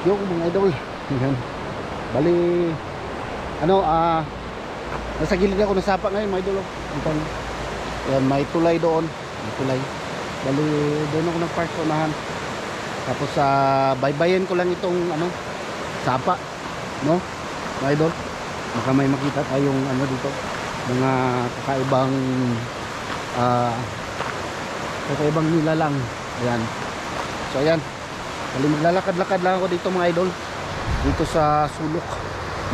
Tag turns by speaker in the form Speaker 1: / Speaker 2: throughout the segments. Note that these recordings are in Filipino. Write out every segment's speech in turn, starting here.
Speaker 1: Yung mga idol. Yan. Bali, ano, nasa gilid ako ng sapa ngayon mga idol. Yan, may tulay doon. May tulay. Bali, doon ako nagpark sa unahan. Tapos baybayin ko lang itong ano, sapa, no? Mga idol. Baka may makita tayong ano dito, mga kakaibang nilalang. Ayan. So ayan. Bali, maglalakad-lakad lang ako dito mga idol. Dito sa sulok,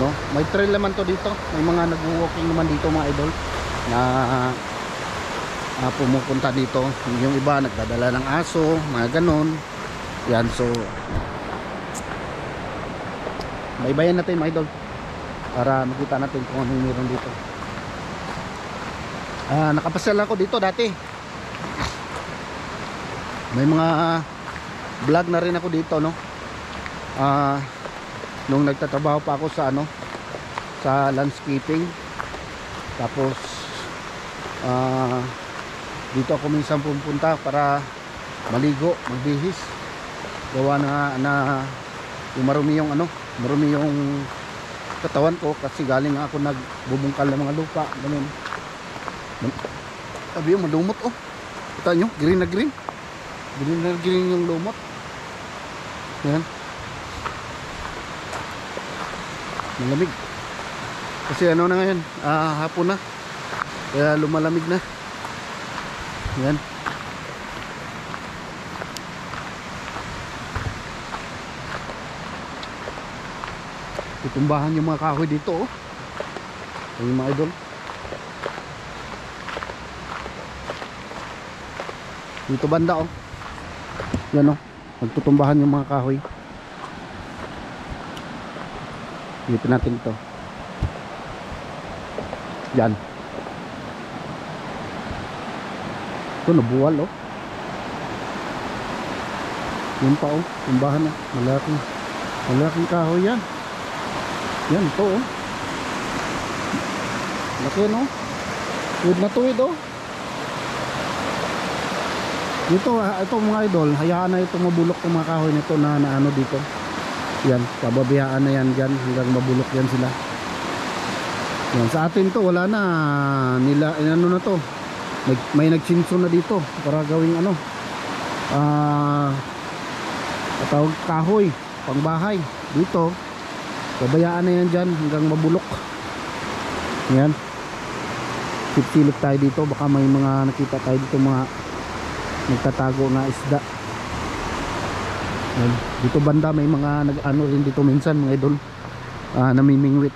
Speaker 1: no? May trail naman to dito. May mga nag-walking naman dito mga idol na pumupunta dito. Yung iba nagdadala ng aso, mga ganon. Yan, so baybayan natin mga idol para makita natin kung anong meron dito. Nakapasyal ako dito dati. May mga vlog na rin ako dito, no? Nung nagtatrabaho pa ako sa ano, sa landscaping. Tapos dito ako minsan pupunta para maligo, magbihis. Gawa na yung marumi yung ano, marumi yung katawan ko kasi galing ako nagbubungkal ng mga lupa, ganun. Sabi yung malumot, oh. Kita nyo, green na green. Green na green yung lumot. Yan. Malamig. Kasi ano na ngayon, hapon na. Kaya lumalamig na. Yan. Tutumbahan yung mga kahoy dito, oh. Yung mga idol. Dito banda, oh. Yan, oh. Magtutumbahan yung mga kahoy. Dito natin ito. Yan. Ito nabuwal, oh. Yun pa, oh. Tumbahan, oh. Malaking kahoy yan. Yan, ito, oh. Laki, no? Tuwid na tuwid, oh. Dito, ito mga idol, hayaan na itong mabulok ng mga kahoy nito na ano dito. Yan, pababihaan na yan dyan hanggang mabulok yan sila. Yan, sa atin to, wala na nila, ano na to, may nagsinso na dito para gawing ano, tawag kahoy, pangbahay. Dito, pabayaan na yan dyan hanggang mabulok. Yan, silip tayo dito, baka may mga nakita tayo dito, mga nagtatago na isda. Yan. Dito banda may mga nag-ano rin dito minsan mga idol, namimingwit.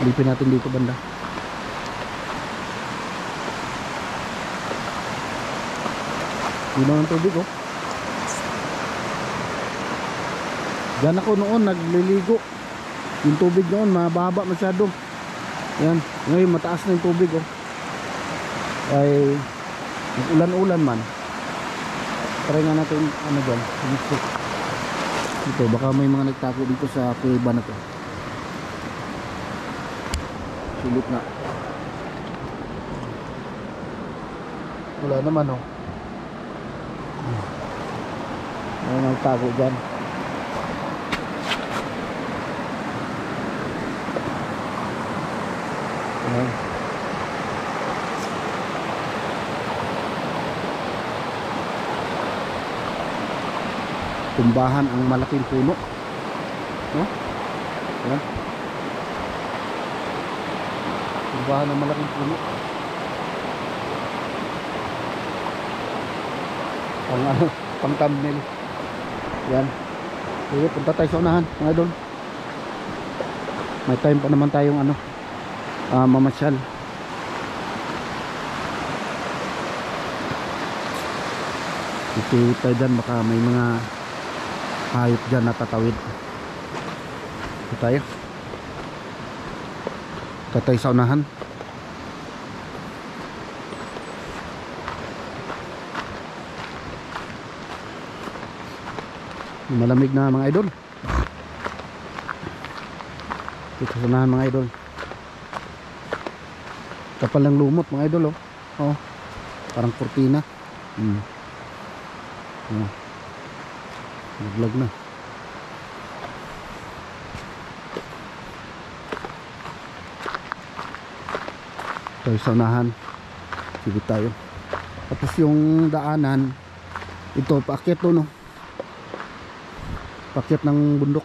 Speaker 1: Alipin natin dito banda. Yun ang tubig, oh. Diyan ako noon nagliligo. Yung tubig noon mababa masyado. Yan, ngayon mataas na yung tubig, oh. Ay ulan-ulan man. Try nga natin ano dyan, dito baka may mga nagtago dito sa kuweba na to. Sulit na. Wala naman, oh. May nagtago dyan. Ayan. Tumbahan ang malaking puno, no? Ayan. Tumbahan ang malaking puno. Pang thumbnail. Yan. Sige, punta tayo sa unahan mga idol. May time pa naman tayong ano, mamasyal. Ito tayo dyan, baka may mga hayop dyan natatawid. Ito tayo. Ito tayo sa unahan. Malamig na mga idol. Ito sa unahan mga idol. Kapal ng lumot mga idol, oh. Oh, parang kurtina. Naglag na. Tayo sa unahan. Sige tayo. Tapos yung daanan, ito paakyat to, no? Paakyat ng bundok.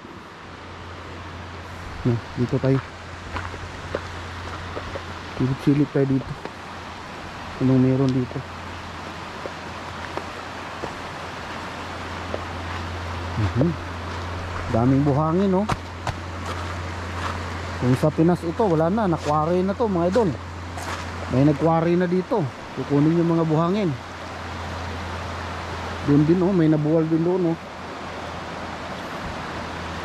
Speaker 1: Na, dito tayo. Silip tayo dito. Anong meron dito? Daming buhangin, no? Kung sa Pinas ito, wala na, nakwari na to mga idol. May nagkwari na dito. Kukunin yung mga buhangin. Doon din, oh, may nabuwal din doon, oh.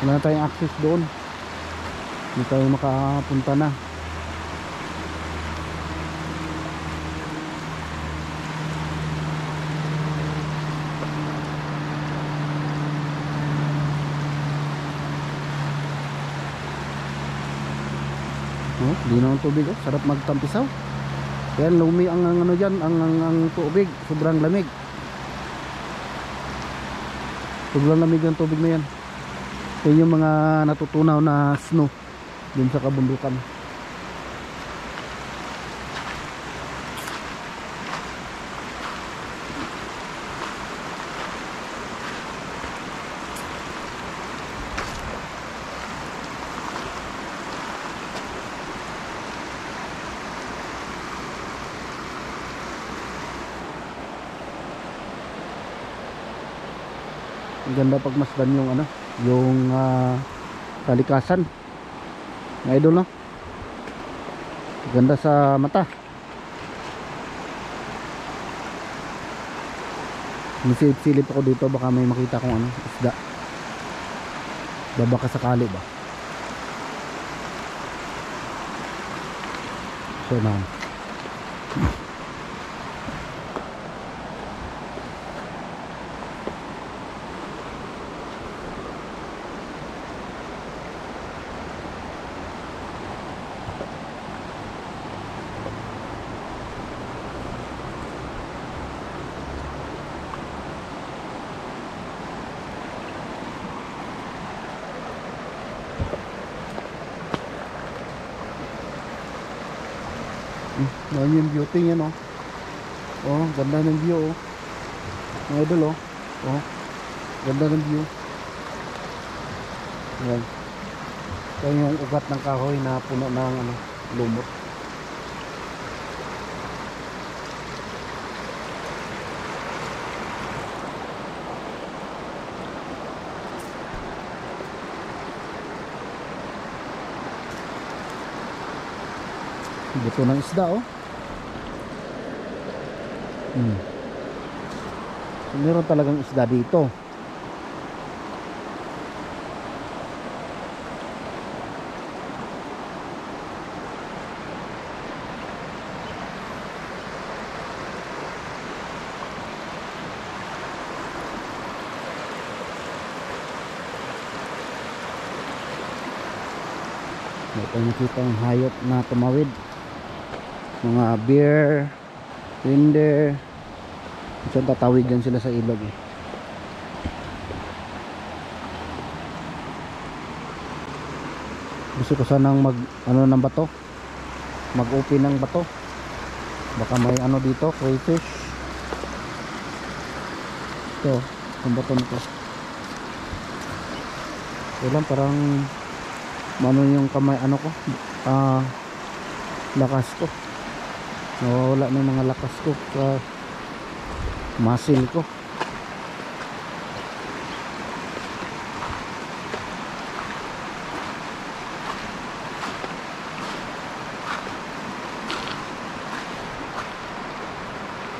Speaker 1: Wala na tayong access doon. Hindi tayo makapunta na. Oh, di na ang tubig, oh. Sarap magtampisaw. Kaya lumi ang ano diyan, ang tubig, sobrang lamig. Sobrang lamig ang tubig na yan. Yan yung mga natutunaw na snow dun sa kabundukan. Ang ganda pagmasdan yung ano, yung kalikasan. Mga idol, no? Ang ganda sa mata. Silip-silip ako dito, baka may makita kong ano, isda. Baka sakali ba? So na. Yan yung beauty niya, no? Oh, ganda ng view, oh. Mga idol, oh. Oh, ganda ng view. Yan. Yan yung ugat ng kahoy na puno ng ano, lumot. Buto ng isda, oh. So, meron talagang isda dito. May nakikitang hayop na tumawid. Mga bear, reindeer. So tatawid yan sila sa ilog, eh. Gusto ko sanang mag ano ng bato, mag-open ng bato. Baka may ano dito, crayfish. Ito, ang bato nito. Kailan parang ano yung kamay, ano ko, lakas ko. Nawawala na yung mga lakas ko sa muscle ko.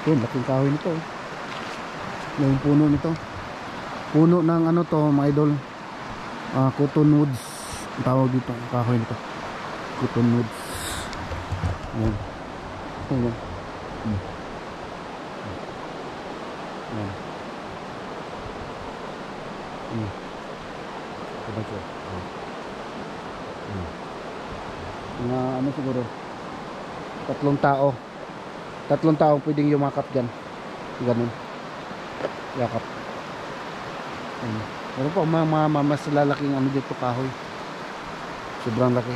Speaker 1: Yun, laking kahoy nito, eh. Yung puno nito, puno ng ano to mga idol, cottonwoods ang tawag dito, ang kahoy nito, cottonwoods. Ayan. Ayan. Ayan. Diba siya? Mga ano siguro, tatlong tao pwedeng yumakap dyan. Ganun, yakap. Ayan. Meron pa mas lalaking ano dito kahoy. Sobrang laki.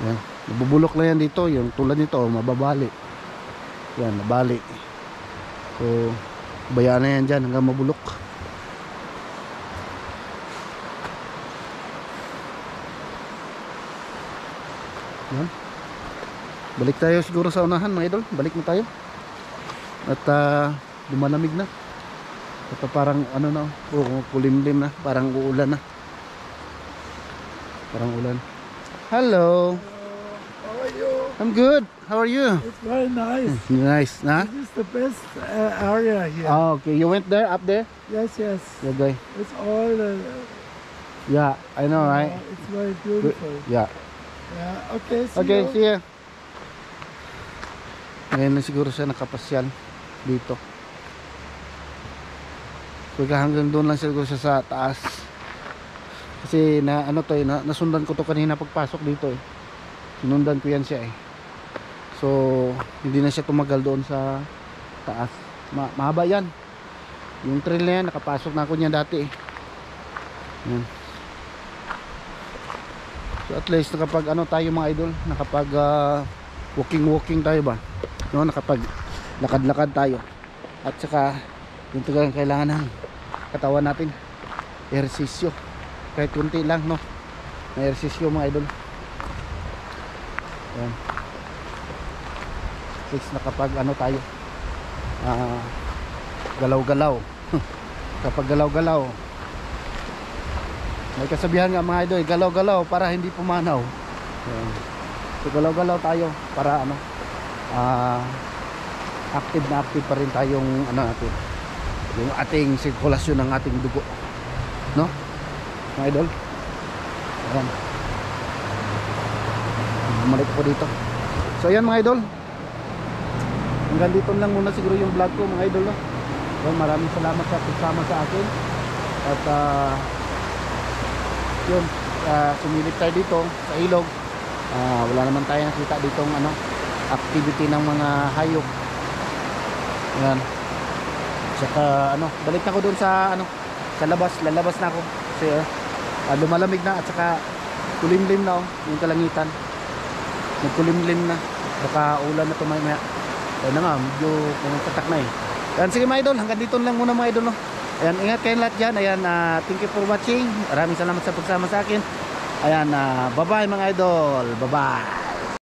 Speaker 1: Yan. Nabubulok lang yan dito. Yung tulad nito, mababali. Yan, nabali. So, bayaan na yan dyan hanggang mabulok. Yan. Balik tayo siguro sa unahan mga idol. Balik na tayo. At lumalamig na. At parang ano na, kulimlim na. Parang uulan na. Parang ulan. Hello.
Speaker 2: How are you?
Speaker 1: I'm good. How are you?
Speaker 2: It's very nice.
Speaker 1: Nice, nah?
Speaker 2: This is the best area here.
Speaker 1: Oh, okay. You went there, up there?
Speaker 2: Yes, yes.
Speaker 1: Yeah, guy.
Speaker 2: It's all.
Speaker 1: Yeah, I know, right?
Speaker 2: It's very beautiful.
Speaker 1: Yeah.
Speaker 2: Yeah. Okay. See
Speaker 1: Okay,
Speaker 2: you.
Speaker 1: see ya. Ngayon na siguro siya nakapasyal dito. So hanggang doon lang siguro siya sa taas. Kasi na ano to nasundan ko to kanina pagpasok dito eh. Sinundan ko yan siya eh. So hindi na siya tumagal doon sa taas. Mahaba yan. Yung trail na yan, nakapasok na ako niyan dati eh. Yan. So at least nakapag ano tayo mga idol, nakapag walking tayo ba? No, nakapag lakad-lakad tayo. At saka yung talagang kailangan ng katawan natin, ehersisyo. Kahit kunti lang, no? May ehersisyo mga idol. Yan. At least nakapag ano tayo, galaw-galaw. Kapag galaw-galaw, may kasabihan nga mga idol, galaw-galaw para hindi pumanaw. Yan. So galaw-galaw tayo para ano, active na active pa rin tayong ano natin, yung ating sirkulasyon ng ating dugo, no mga idol. Ayan, bumalik po dito. So ayan mga idol, hanggang dito lang muna siguro yung vlog ko mga idol, no? Ayan, maraming salamat sa pagsama sa akin. At yun, sumilip tayo dito sa ilog. Wala naman tayo nakita ditong ano, activity ng mga hayop. Ayan. Saka ano, balik na ako doon sa ano, sa labas, lalabas na ako kasi lumalamig na at saka kulimlim na yung kalangitan. Nagkulimlim na. Baka ulan na tumay-maya. Ayan na nga, medyo pumatatak na eh. Ayan, sige mga idol, hanggang dito lang muna mga idol, no? Ayan, ingat kayong lahat dyan. Ayan, thank you for watching. Maraming salamat sa pagsama sa akin. Ayan, bye bye mga idol. Bye bye.